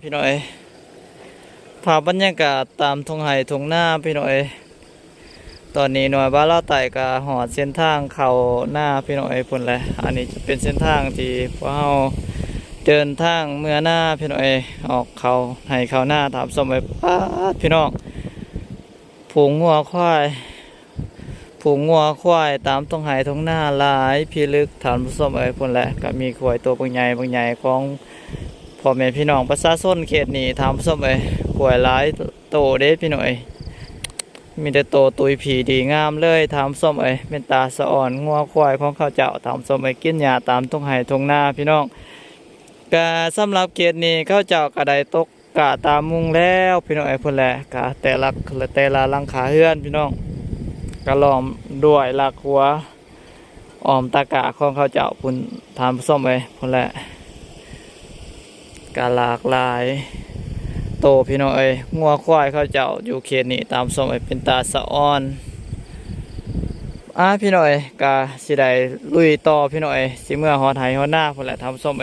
พี่น้อยภาพบรรยากาศตามทุ่งไห่ทุ่งนาพี่น้อยตอนนี้หน่วยบ้านเล่าไต่กะหอดเส้นทางเข้าหน้าพี่น้อยพุ่นแหละอันนี้จะเป็นเส้นทางที่พวกเราเดินทางเมื่อหน้าพี่น้อยออกเขาให้เข้าหน้าถามสมัยป้าดพี่น้องผูงงัวควายตามทุ่งไห่ทุ่งนาหลายพี่ลึกถามสมัยพุ่นแหละก็มีควายตัวบางใหญ่ของพ่อแม่พี่น้องประชาชนเขตนี้ถามสมัยควายหลายโตเด้พี่น้อยมีแต่โตตุยผีดีงามเลยถามส้มเป็นตาสะอ่อนงัวควายของเขาเจ้าถามส้มกินหญ้าตามทุ่งไห่ทุ่งนาพี่น้องกะสำหรับเขตนี้เขาเจ้ากะไดตกกะตามมุงแล้วพี่น้องพุ่นแหละกะแต่ละหลังคาเฮือนพี่น้องกะล้อมด้วยหลักหัวอ้อมตากะของเขาเจ้าพุ่นถามส้มพุ่นแหละกะหลากหลายโตพี่น้องงัวควายเขาเจ้าอยู่เขตนี้ตามสมเป็นตาสะอ้อนพี่น้องกะสิได้ลุยต่อพี่น้องสิเมื่อฮอดไหฮอดหน้าพุ่นแหละทำส้ม